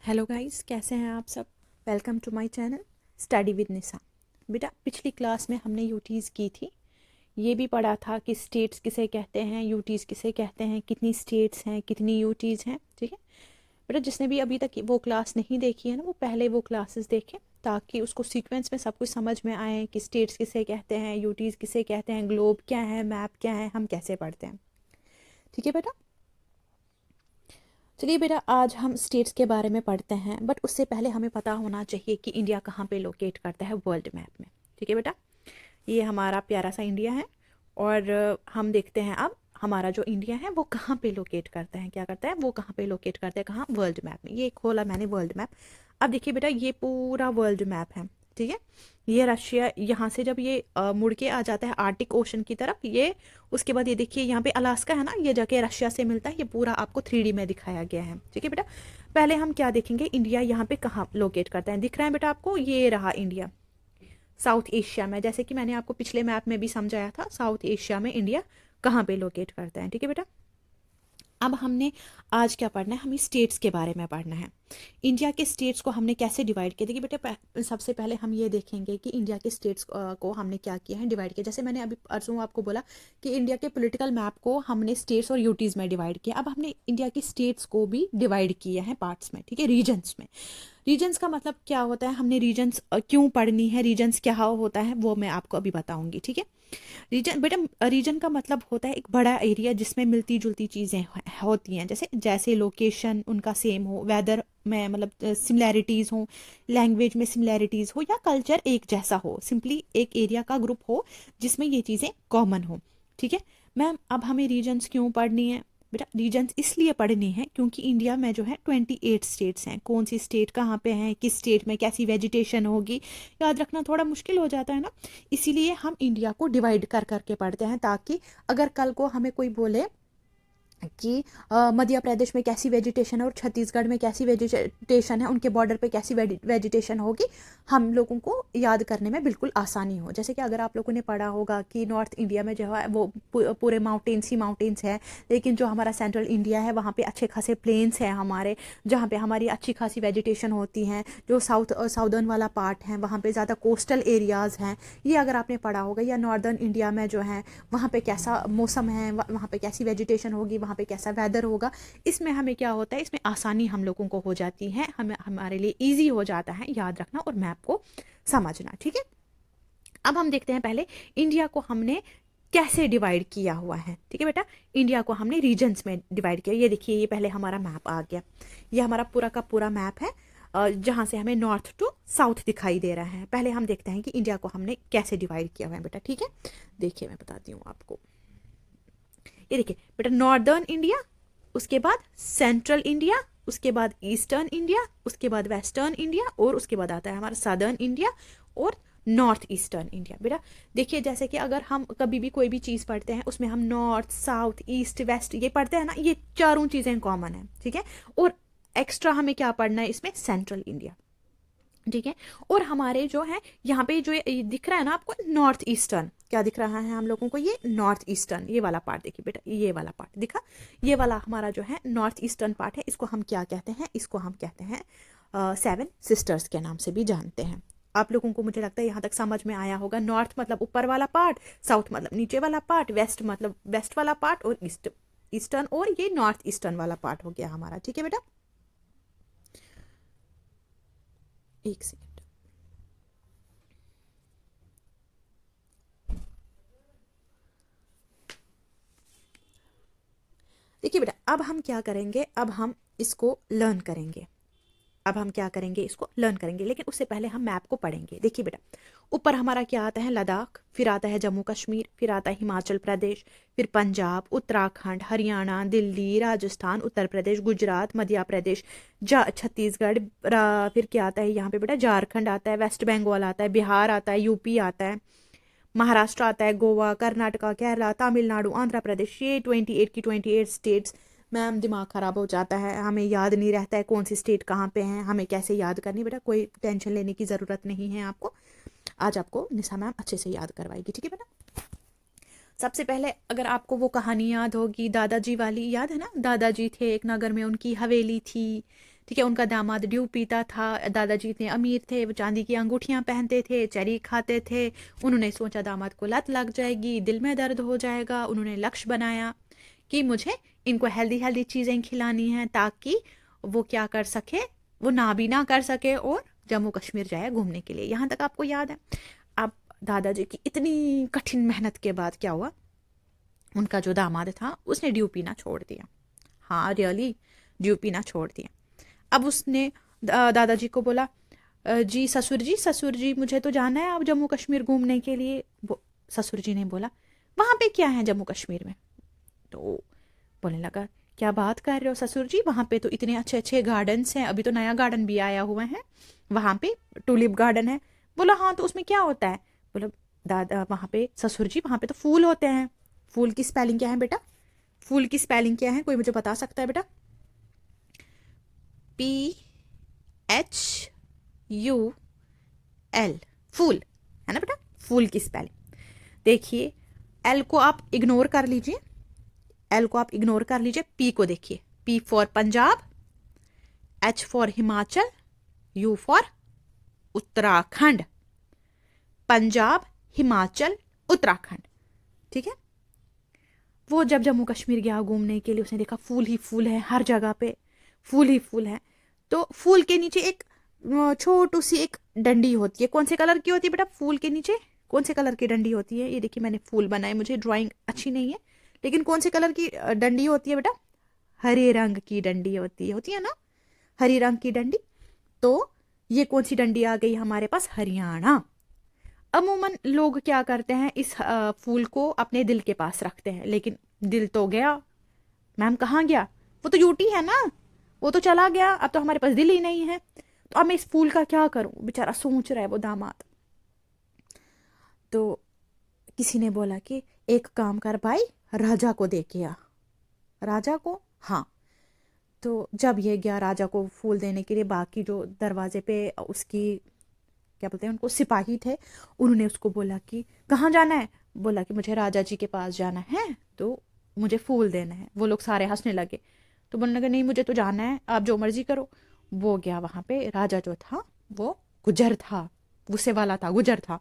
Hello guys, कैसे हैं आप सब। Welcome to my channel study with Nisha. बेटा, पिछली क्लास में हमने यूटीज़ की थी। ये भी पढ़ा था कि स्टेट्स किसे कहते हैं, यूटीज़ किसे कहते हैं, कितनी स्टेट्स हैं, कितनी यूटीज़ हैं। ठीक है बेटा, जिसने भी अभी तक वो क्लास नहीं देखी है ना, वो पहले वो क्लासेस देखें ताकि उसको सीक्वेंस में सब कुछ समझ में आए कि स्टेट्स किसे कहते हैं, यूटीज़ किसे कहते हैं, ग्लोब क्या है, मैप क्या है, हम कैसे पढ़ते हैं। ठीक है बेटा। चलिए बेटा, आज हम स्टेट्स के बारे में पढ़ते हैं, बट उससे पहले हमें पता होना चाहिए कि इंडिया कहाँ पे लोकेट करता है वर्ल्ड मैप में। ठीक है बेटा, ये हमारा प्यारा सा इंडिया है। और हम देखते हैं अब हमारा जो इंडिया है वो कहाँ पे लोकेट करता है, क्या करता है, वो कहाँ पे लोकेट करता है, कहाँ, वर्ल्ड मैप में। ये खोला मैंने वर्ल्ड मैप। अब देखिए बेटा, ये पूरा वर्ल्ड मैप है। ठीक है, ये रशिया, यहाँ से जब ये मुड़ के आ जाता है आर्टिक ओशन की तरफ, ये उसके बाद ये देखिए यहाँ पे अलास्का है ना, ये जाके रशिया से मिलता है। ये पूरा आपको 3D में दिखाया गया है। ठीक है बेटा, पहले हम क्या देखेंगे, इंडिया यहाँ पे कहाँ लोकेट करता है। दिख रहा है बेटा आपको, ये रहा इंडिया साउथ एशिया में। जैसे कि मैंने आपको पिछले मैप में भी समझाया था, साउथ एशिया में इंडिया कहाँ पे लोकेट करता है। ठीक है बेटा, अब हमने आज क्या पढ़ना है, हमें स्टेट्स के बारे में पढ़ना है। इंडिया के स्टेट्स को हमने कैसे डिवाइड किया। देखिए बेटा, सबसे पहले हम ये देखेंगे कि इंडिया के स्टेट्स को हमने क्या किया है, डिवाइड किया। जैसे मैंने अभी परसों आपको बोला कि इंडिया के पॉलिटिकल मैप को हमने स्टेट्स और यूटीज़ में डिवाइड किया। अब हमने इंडिया के स्टेट्स को भी डिवाइड किया है पार्ट्स में। ठीक है, रीजन्स में। रीजन्स का मतलब क्या होता है, हमने रीजन्स क्यों पढ़नी है, रीजन्स क्या होता है, वो मैं आपको अभी बताऊंगी। ठीक है, रीजन बेटा, रीजन का मतलब होता है एक बड़ा एरिया जिसमें मिलती जुलती चीज़ें होती हैं। जैसे जैसे लोकेशन उनका सेम हो, वेदर में मतलब सिमिलैरिटीज़ हो, लैंग्वेज में सिमिलैरिटीज़ हो, या कल्चर एक जैसा हो। सिंपली एक एरिया का ग्रुप हो जिसमें ये चीज़ें कॉमन हो। ठीक है मैम, अब हमें रीजन्स क्यों पढ़नी है बेटा, रीजन्स इसलिए पढ़नी है क्योंकि इंडिया में जो है 28 स्टेट्स हैं। कौन सी स्टेट कहाँ पे हैं, किस स्टेट में कैसी वेजिटेशन होगी, याद रखना थोड़ा मुश्किल हो जाता है ना। इसीलिए हम इंडिया को डिवाइड कर करके पढ़ते हैं, ताकि अगर कल को हमें कोई बोले कि मध्य प्रदेश में कैसी वेजिटेशन है और छत्तीसगढ़ में कैसी वेजिटेशन है, उनके बॉर्डर पे कैसी वेजिटेशन होगी, हम लोगों को याद करने में बिल्कुल आसानी हो। जैसे कि अगर आप लोगों ने पढ़ा होगा कि नॉर्थ इंडिया में जो है वो पूरे माउंटेन्स ही माउंटेन्स है, लेकिन जो हमारा सेंट्रल इंडिया है वहाँ पे अच्छे खासे प्लेन्स हैं हमारे, जहाँ पे हमारी अच्छी खासी वेजिटेशन होती हैं। जो साउदर्न वाला पार्ट है वहाँ पे ज़्यादा कोस्टल एरियाज़ हैं। ये अगर आपने पढ़ा होगा, या नॉर्दर्न इंडिया में जो है वहाँ पे कैसा मौसम है, वहाँ पे कैसी वेजिटेशन होगी, वहाँ पे कैसा वेदर होगा। इसमें हमें क्या होता है, इसमें आसानी हम लोगों को हो जाती है, हमें हमारे लिए इजी हो जाता है याद रखना और मैप को समझना। ठीक है, अब हम देखते हैं पहले इंडिया को हमने कैसे डिवाइड किया हुआ है। ठीक है बेटा, इंडिया को हमने रीजन्स में डिवाइड किया। ये देखिए, ये पहले हमारा मैप आ गया। ये हमारा पूरा का पूरा मैप है, जहाँ से हमें नॉर्थ टू साउथ दिखाई दे रहा है। पहले हम देखते हैं कि इंडिया को हमने कैसे डिवाइड किया हुआ है बेटा। ठीक है, देखिए मैं बताती हूँ आपको। ये देखिए बेटा, नॉर्दर्न इंडिया, उसके बाद सेंट्रल इंडिया, उसके बाद ईस्टर्न इंडिया, उसके बाद वेस्टर्न इंडिया, और उसके बाद आता है हमारा सदर्न इंडिया और नॉर्थ ईस्टर्न इंडिया। बेटा देखिए, जैसे कि अगर हम कभी भी कोई भी चीज़ पढ़ते हैं उसमें हम नॉर्थ साउथ ईस्ट वेस्ट ये पढ़ते हैं ना, ये चारों चीज़ें कॉमन है। ठीक है, और एक्स्ट्रा हमें क्या पढ़ना है इसमें, सेंट्रल इंडिया। ठीक है, और हमारे जो है यहाँ पे जो ये दिख रहा है ना आपको, नॉर्थ ईस्टर्न, क्या दिख रहा है हम लोगों को, ये नॉर्थ ईस्टर्न, ये वाला पार्ट देखिए बेटा, ये वाला पार्ट दिखा, ये वाला हमारा जो है नॉर्थ ईस्टर्न पार्ट है। इसको हम क्या कहते हैं, इसको हम कहते हैं 7 सिस्टर्स के नाम से भी जानते हैं। आप लोगों को मुझे लगता है यहाँ तक समझ में आया होगा। नॉर्थ मतलब ऊपर वाला पार्ट, साउथ मतलब नीचे वाला पार्ट, वेस्ट मतलब वेस्ट वाला पार्ट, और ईस्ट ईस्टर्न, और ये नॉर्थ ईस्टर्न वाला पार्ट हो गया हमारा। ठीक है बेटा, एक सेकेंड। देखिए बेटा, अब हम क्या करेंगे, अब हम इसको लर्न करेंगे। अब हम क्या करेंगे, इसको लर्न करेंगे, लेकिन उससे पहले हम मैप को पढ़ेंगे। देखिए बेटा, ऊपर हमारा क्या आता है, लद्दाख, फिर आता है जम्मू कश्मीर, फिर आता है हिमाचल प्रदेश, फिर पंजाब, उत्तराखंड, हरियाणा, दिल्ली, राजस्थान, उत्तर प्रदेश, गुजरात, मध्य प्रदेश, छत्तीसगढ़, फिर क्या आता है यहाँ पे बेटा, झारखंड आता है, वेस्ट बंगाल आता है, बिहार आता है, यूपी आता है, महाराष्ट्र आता है, गोवा, कर्नाटका, केरला, तमिलनाडु, आंध्र प्रदेश। ये 28 की 28 स्टेट्स। मैम दिमाग ख़राब हो जाता है, हमें याद नहीं रहता है कौन सी स्टेट कहाँ पे है, हमें कैसे याद करनी। बेटा कोई टेंशन लेने की ज़रूरत नहीं है आपको, आज आपको निशा मैम अच्छे से याद करवाएगी। ठीक है बेटा, सबसे पहले अगर आपको वो कहानी याद होगी दादाजी वाली, याद है ना, दादाजी थे एक नगर में, उनकी हवेली थी। ठीक है। उनका दामाद ड्यू पीता था, दादाजी इतने अमीर थे, वो चांदी की अंगूठियां पहनते थे, चेरी खाते थे। उन्होंने सोचा दामाद को लत लग जाएगी, दिल में दर्द हो जाएगा। उन्होंने लक्ष्य बनाया कि मुझे इनको हेल्दी हेल्दी चीज़ें खिलानी हैं ताकि वो क्या कर सके, वो नाबीना कर सके और जम्मू कश्मीर जाए घूमने के लिए। यहाँ तक आपको याद है। अब दादाजी की इतनी कठिन मेहनत के बाद क्या हुआ, उनका जो दामाद था उसने ड्यू पीना छोड़ दिया। हाँ रियली, ड्यू पीना छोड़ दिया। अब उसने दादाजी को बोला, जी ससुर जी मुझे तो जाना है अब जम्मू कश्मीर घूमने के लिए। ससुर जी ने बोला, वहाँ पे क्या है जम्मू कश्मीर में? तो बोलने लगा, क्या बात कर रहे हो ससुर जी, वहाँ पे तो इतने अच्छे अच्छे गार्डन्स हैं, अभी तो नया गार्डन भी आया हुआ है, वहाँ पे टूलिप गार्डन है। बोला हाँ, तो उसमें क्या होता है? बोला दादा वहाँ पे ससुर जी वहाँ पे तो फूल होते हैं। फूल की स्पेलिंग क्या है बेटा? फूल की स्पेलिंग क्या है, कोई मुझे बता सकता है बेटा? PHUL, फूल है ना बेटा, फूल की स्पेलिंग। देखिए एल को आप इग्नोर कर लीजिए, एल को आप इग्नोर कर लीजिए, पी को देखिए, P for Punjab, H for Himachal, you for Uttarakhand. Punjab, Himachal, Uttarakhand. ठीक है। वो जब जम्मू कश्मीर गया घूमने के लिए, उसने देखा फूल ही फूल है, हर जगह पे फूल ही फूल है। तो फूल के नीचे एक छोटू सी एक डंडी होती है। कौन से कलर की होती है बेटा? फूल के नीचे कौन से कलर की डंडी होती है? ये देखिए मैंने फूल बनाए, मुझे ड्राइंग अच्छी नहीं है, लेकिन कौन से कलर की डंडी होती है बेटा? हरे रंग की डंडी होती है ना, हरी रंग की डंडी। तो ये कौन सी डंडी आ गई हमारे पास? हरियाणा। अमूमन लोग क्या करते हैं, इस फूल को अपने दिल के पास रखते हैं, लेकिन दिल तो गया। मैम कहाँ गया? वो तो यूटी है ना, वो तो चला गया, अब तो हमारे पास दिल ही नहीं है। तो अब मैं इस फूल का क्या करूं? बेचारा सोच रहा है वो दामाद। तो किसी ने बोला कि एक काम कर भाई, राजा को दे के आ। राजा को? हाँ। तो जब ये गया राजा को फूल देने के लिए, बाकी जो दरवाजे पे उसकी क्या बोलते हैं उनको, सिपाही थे, उन्होंने उसको बोला कि कहाँ जाना है? बोला कि मुझे राजा जी के पास जाना है, तो मुझे फूल देना है। वो लोग सारे हंसने लगे। तो बोलने लगे, नहीं मुझे तो जाना है, आप जो मर्जी करो। वो गया वहाँ पे। राजा जो था वो गुजर था, गुस्से वाला था, गुजर था।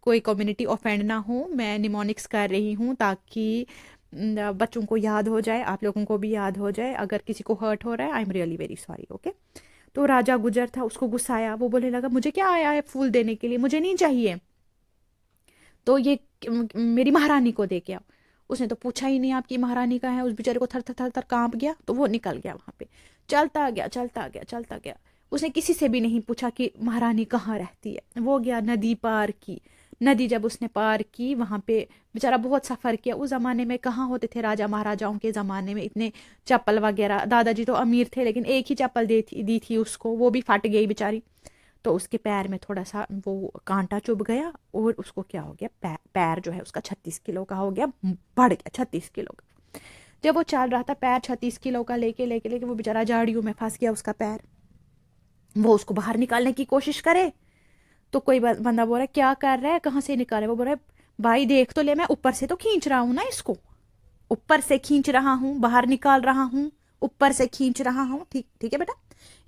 कोई कम्युनिटी ऑफेंड ना हो, मैं निमोनिक्स कर रही हूँ ताकि बच्चों को याद हो जाए, आप लोगों को भी याद हो जाए। अगर किसी को हर्ट हो रहा है, I am really very sorry, okay. तो राजा गुजर था, उसको गुस्सा आया। वो बोलने लगा, मुझे क्या आया है फूल देने के लिए, मुझे नहीं चाहिए, तो ये मेरी महारानी को दे के आओ। उसने तो पूछा ही नहीं आपकी महारानी का है। उस बेचारे को थर थर थर थर कांप गया, तो वो निकल गया वहां पे, चलता गया चलता गया चलता गया। उसने किसी से भी नहीं पूछा कि महारानी कहाँ रहती है। वो गया, नदी पार की। नदी जब उसने पार की, वहां पे बेचारा बहुत सफर किया। उस जमाने में कहाँ होते थे, राजा महाराजाओं के जमाने में इतने चप्पल वगैरह। दादाजी तो अमीर थे, लेकिन एक ही चप्पल दी थी उसको, वो भी फट गई बेचारी। तो उसके पैर में थोड़ा सा वो कांटा चुभ गया, और उसको क्या हो गया, पैर जो है उसका 36 किलो का हो गया, बढ़ गया 36 किलो का। जब वो चल रहा था, पैर 36 किलो का लेके लेके लेके वो बेचारा झाड़ियों में फंस गया उसका पैर। वो उसको बाहर निकालने की कोशिश करे, तो कोई बंदा बोल रहा है, क्या कर रहा है, कहाँ से निकाले? वो बोल रहा है, भाई देख तो ले, मैं ऊपर से तो खींच रहा हूं ना इसको, ऊपर से खींच रहा हूं, बाहर निकाल रहा हूं, ऊपर से खींच रहा हूं। ठीक ठीक है बेटा,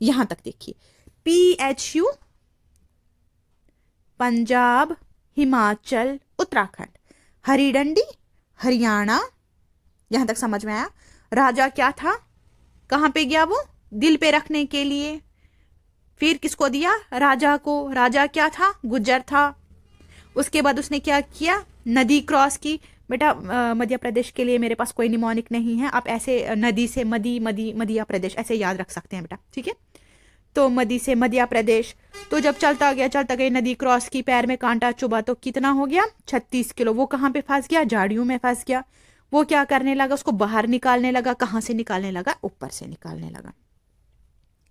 यहां तक देखिए। PHU पंजाब, हिमाचल, उत्तराखंड। हरी डंडी हरियाणा। यहां तक समझ में आया? राजा क्या था, कहां पे गया वो? दिल पे रखने के लिए। फिर किसको दिया? राजा को। राजा क्या था? गुज्जर था। उसके बाद उसने क्या किया? नदी क्रॉस की। बेटा मध्य प्रदेश के लिए मेरे पास कोई निमोनिक नहीं है, आप ऐसे नदी से मध्य प्रदेश ऐसे याद रख सकते हैं बेटा, ठीक है। तो मदी से मध्य प्रदेश। तो जब चलता गया नदी क्रॉस की, पैर में कांटा चुभा, तो कितना हो गया? 36 किलो। वो कहाँ पे फंस गया? झाड़ियों में फंस गया। वो क्या करने लगा? उसको बाहर निकालने लगा। कहाँ से निकालने लगा? ऊपर से निकालने लगा।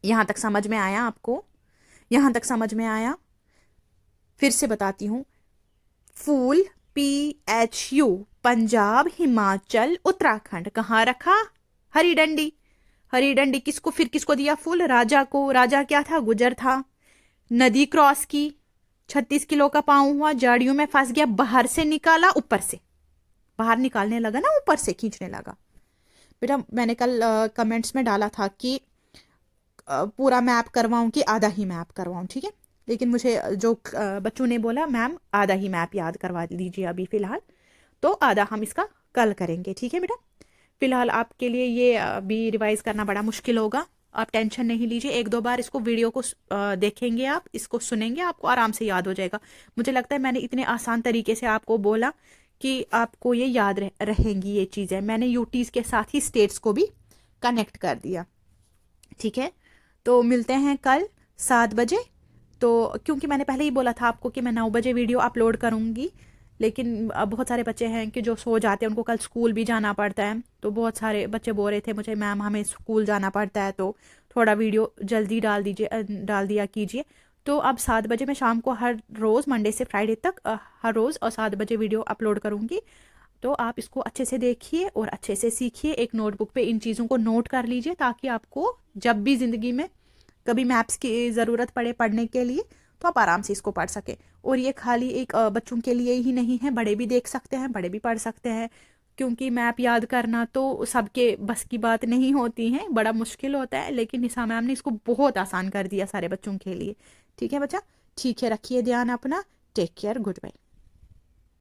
यहां तक समझ में आया आपको? यहां तक समझ में आया? फिर से बताती हूं। फूल PHU पंजाब, हिमाचल, उत्तराखंड। कहाँ रखा? हरी डंडी। हरी डंडी किसको, फिर किसको दिया फूल? राजा को। राजा क्या था? गुजर था। नदी क्रॉस की, 36 किलो का पाँव हुआ, झाड़ियों में फंस गया, बाहर से निकाला, ऊपर से बाहर निकालने लगा ना, ऊपर से खींचने लगा। बेटा मैंने कल कमेंट्स में डाला था कि पूरा मैप करवाऊँ कि आधा ही मैप करवाऊँ, ठीक है। लेकिन मुझे जो बच्चों ने बोला मैम आधा ही मैप याद करवा दीजिए अभी फ़िलहाल, तो आधा हम इसका कल करेंगे, ठीक है बेटा। फ़िलहाल आपके लिए ये अभी रिवाइज़ करना बड़ा मुश्किल होगा, आप टेंशन नहीं लीजिए। एक दो बार इसको वीडियो को देखेंगे, आप इसको सुनेंगे, आपको आराम से याद हो जाएगा। मुझे लगता है मैंने इतने आसान तरीके से आपको बोला कि आपको ये याद रहेंगी ये चीज़ें। मैंने यूटीज़ के साथ ही स्टेट्स को भी कनेक्ट कर दिया, ठीक है। तो मिलते हैं कल 7 बजे। तो क्योंकि मैंने पहले ही बोला था आपको कि मैं 9 बजे वीडियो अपलोड करूँगी, लेकिन अब बहुत सारे बच्चे हैं कि जो सो जाते हैं, उनको कल स्कूल भी जाना पड़ता है। तो बहुत सारे बच्चे बोल रहे थे मुझे मैम हमें स्कूल जाना पड़ता है, तो थोड़ा वीडियो जल्दी डाल दिया कीजिए। तो अब 7 बजे मैं शाम को हर रोज़ मंडे से फ्राइडे तक हर रोज़ और 7 बजे वीडियो अपलोड करूँगी। तो आप इसको अच्छे से देखिए और अच्छे से सीखिए। एक नोटबुक पे इन चीज़ों को नोट कर लीजिए, ताकि आपको जब भी ज़िंदगी में कभी मैप्स की ज़रूरत पड़े पढ़ने के लिए, तो आप आराम से इसको पढ़ सकें। और ये खाली एक बच्चों के लिए ही नहीं है, बड़े भी देख सकते हैं, बड़े भी पढ़ सकते हैं। क्योंकि मैप याद करना तो सबके बस की बात नहीं होती है, बड़ा मुश्किल होता है, लेकिन निशा मैम ने इसको बहुत आसान कर दिया सारे बच्चों के लिए, ठीक है बच्चा। ठीक है, रखिए ध्यान अपना। Take care, good bye.